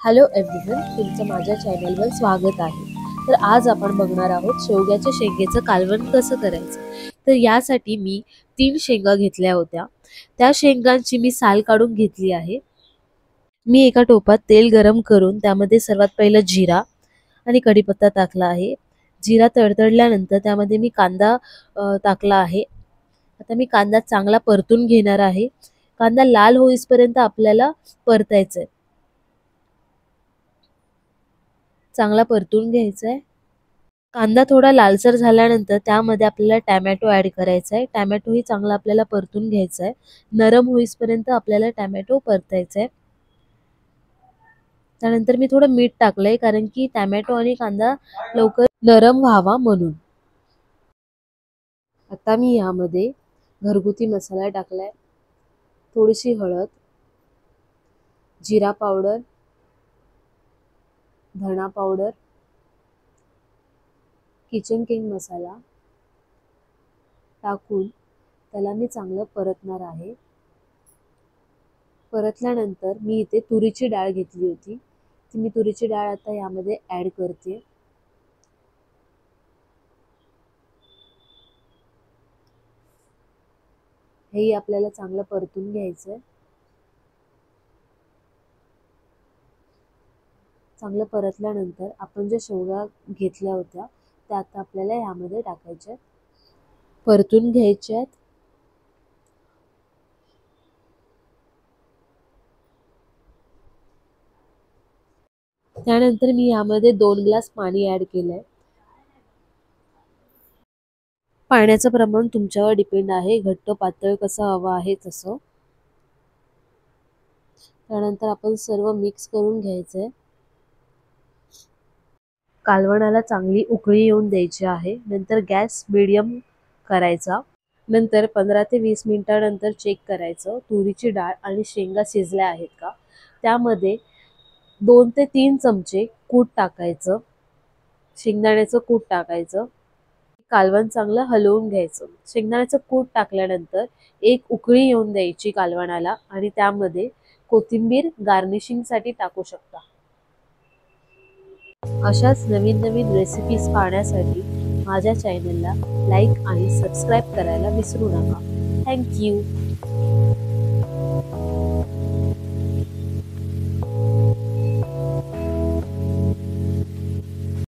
Hello everyone, तुमचं माझ्या चॅनलवर स्वागत आहे। तर आज आपण बघणार आहोत शेवग्याच्या शेंगेचं कालवण कसं करायचं। तर यासाठी मी 3 शेंगा घेतल्या होत्या। त्या शेंगांची मी साल काढून घेतली आहे। मी एका टोपात तेल गरम करून त्यामध्ये सर्वात पहिलं जिरा आणि कढीपत्ता टाकला आहे। जिरा तडतडल्यानंतर त्यामध्ये मी कांदा टाकला आहे। आता मी कांदा चांगला परतून घेणार आहे। कांदा लाल होईपर्यंत आपल्याला परतायचं आहे। चांगला परतून घ्यायचा आहे। कांदा थोडा लालसर झाल्यानंतर त्यामध्ये आपल्याला टोमॅटो ऍड करायचा आहे। टोमॅटो ही चांगला आपल्याला परतून घ्यायचा आहे। नरम होईपर्यंत आपल्याला टोमॅटो परतायचा आहे। त्यानंतर मी थोडं मीठ टाकलंय कारण की टोमॅटो आणि कांदा लवकर नरम व्हावा म्हणून। आता मी यामध्ये घरगुती मसाला टाकलाय। थोडीशी हळद, जिरा पावडर, धना पावडर, किचन किंग मसाला टाकून त्याला मी चांगलं परतणार आहे। परतल्यानंतर मी इथे तुरीची डाळ घेतली होती, ती मी तुरीची डाळ आता यामध्ये ऍड करते। हे आपल्याला चांगलं परतून घ्यायचंय। चांगलं परतल्यानंतर आपण जे शेवगा घेतल्या होत्या त्या आता आपल्याला यामध्ये टाकायच्या, परतून घ्यायच्या। त्यानंतर मी यामध्ये 2 ग्लास पाणी ऍड केलंय। पाण्याचं प्रमाण तुमच्यावर डिपेंड आहे, घट्ट पातळ कसं हवं आहे तसं। त्यानंतर आपण सर्व मिक्स करून घ्यायचंय। कालवणाला चांगली उकळी येऊन द्यायची आहे। नंतर गॅस मीडियम करायचा। नंतर 15 ते 20 मिनिटांनंतर चेक करायचं तुरीची डाळ आणि शेंगा शिजल्या आहेत का। त्यामध्ये 2 ते 3 चमचे कूट टाकायचं, शेंगदाण्याचं कूट टाकायचं। कालवण चांगलं हलवून घ्यायचं। शेंगदाण्याचं कूट टाकल्यानंतर एक उकळी येऊन द्यायची कालवणाला आणि त्यामध्ये कोथिंबीर गार्निशिंगसाठी टाकू शकता। अशाच नवीन नवीन रेसिपीज पाहण्यासाठी माझ्या चॅनलला लाईक आणि सबस्क्राईब करायला विसरू नका। Thank you.